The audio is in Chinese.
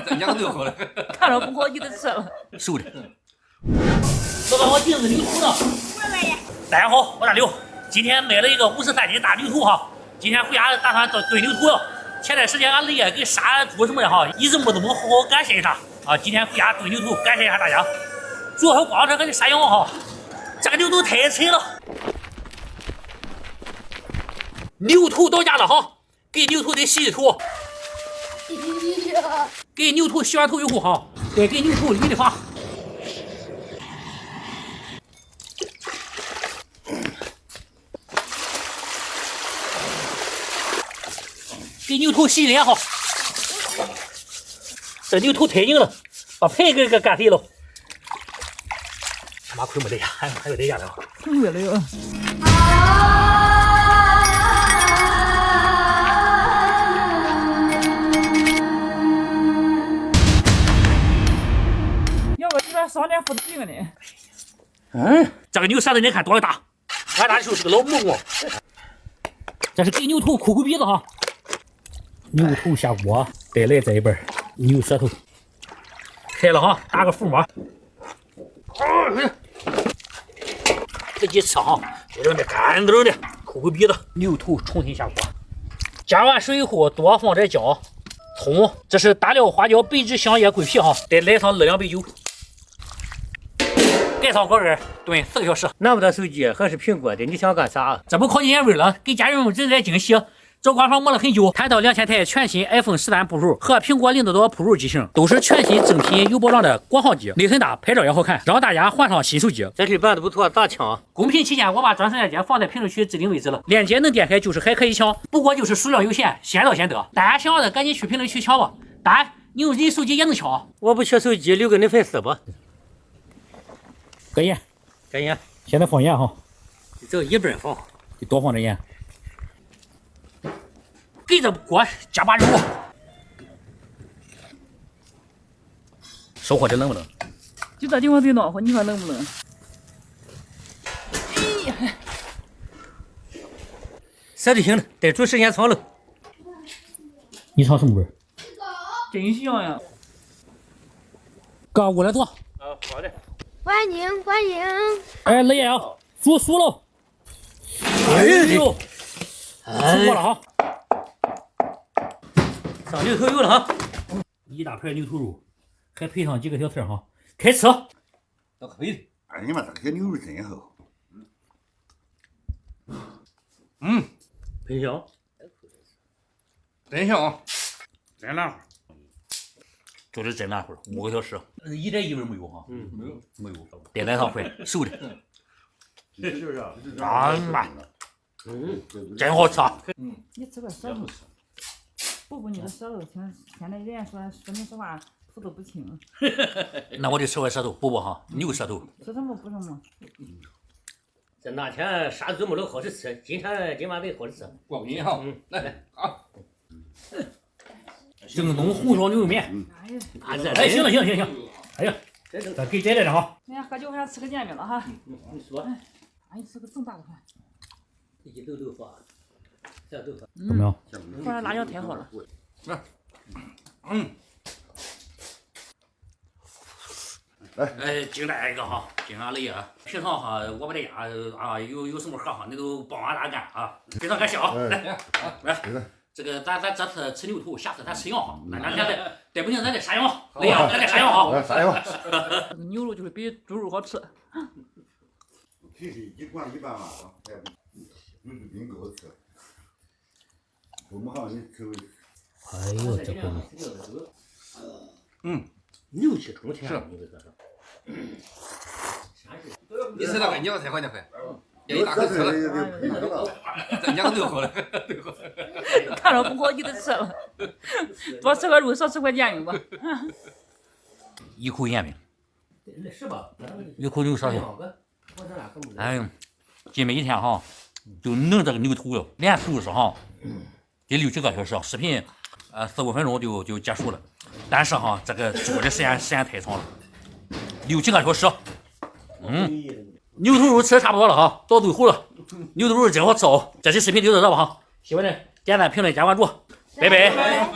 这两个都要好了。看着不好你就吃了。熟的。老板，我订的牛肚呢。大家好，我大刘，今天买了一个53斤大牛肚哈，今天回家打算炖牛肚了。前段时间俺累给杀猪什么的哈，一直没怎么好好感谢一下啊。今天回家炖牛肚，感谢一下大家。主要光这个山羊哈，这个牛肚太沉了。牛肚到家了哈，给牛肚得洗洗头。给牛肚洗完头以后哈，再给牛肚理理发。给牛头洗脸哈，这牛头太硬了，把排给干废了。他妈亏没在家，还有在家呢。没了哟。要不这边少点副皮呢？这个牛舌头你看多大？俺那就是个老木工。这是给牛头抠抠鼻子哈。牛头下锅，再来这一半牛舌头，开了哈，打个覆膜。自己吃哈，就这么干等的，抠抠鼻子。牛头重新下锅，加完水以后多放点姜、葱，这是大料、花椒、白芷、香叶、桂皮哈，再来上2两白酒。盖上锅盖炖4个小时。拿不到手机还是苹果的，你想干啥？这不考验味了，给家人们这来惊喜。这官方磨了很久，谈到2000台全新 iPhone 13 Pro 和苹果0多 Pro 机型，都是全新正品有保障的国行机，内很大，拍照也好看，让大家换上新手机。这题办的不错，咋抢？公屏期间，我把专属链接放在评论区指定位置了，链接能点开就是还可以抢，不过就是数量有限，先到先得。大家想要的赶紧去评论区抢吧。当然，你用你手机也能抢。我不缺手机，留给你粉丝吧。搁盐，搁盐，现在放盐哈，这一半放，多放点盐。给这锅加把肉，烧火这冷不冷？就这地方最暖和，你说冷不冷？这就行了，得煮时间长了。你尝什么味儿？真香呀！刚过来坐。好的。欢迎欢迎。哎，老爷啊，熟了。哎呦，熟过了哈。上牛头油了哈，一大盘牛头肉，还配上几个小菜哈，开吃。那可以的。哎呀妈，这个牛肉真好。真香，真香啊！真烂乎，就是真烂乎，5个小时，一点异味没有哈。没有。再来上块熟的。啊妈，真好吃。你吃个舌头。补你的舌头，现在人家说明实话，吐都不清。那我得吃块舌头补补哈，牛舌头。吃什么补什么。这那天啥都没了好吃吃，今晚得好吃吃。光阴哈，来好。正宗红烧牛肉面。哎，行了。哎呀，咱给摘来着哈。人家喝酒还吃个煎饼了哈。你说，哎，吃个这么大的饭。一豆豆腐，这豆腐怎么样？放点辣椒太好了。哎，敬大家一个哈，敬俺雷啊！平常哈，我不在家啊，有什么活哈，你都帮俺大干啊！非常感谢啊！来，这个咱这次吃牛头，下次咱吃羊哈。哪天再不行咱再杀羊，雷啊，咱再杀羊哈。杀羊。牛肉就是比猪肉好吃。其实一罐100万啊，就是冰够吃。我们好像吃。哎呦，这个。牛气冲天。是。你吃那个娘才快点快，一大口吃了，这娘都好了，看着不好你就吃了，多吃个肉，少吃块煎饼吧。一口煎饼，是吧？一口牛舌头。哎呦，今每一天哈，就弄这个牛头了，连收拾哈，得6、7个小时，视频4、5分钟就结束了。但是哈，这个煮的时间太长了，6、7个小时。牛头肉吃的差不多了哈，到最后了。牛头肉真好吃哦。这期视频就到这吧哈，喜欢的点赞、评论、加关注，拜拜。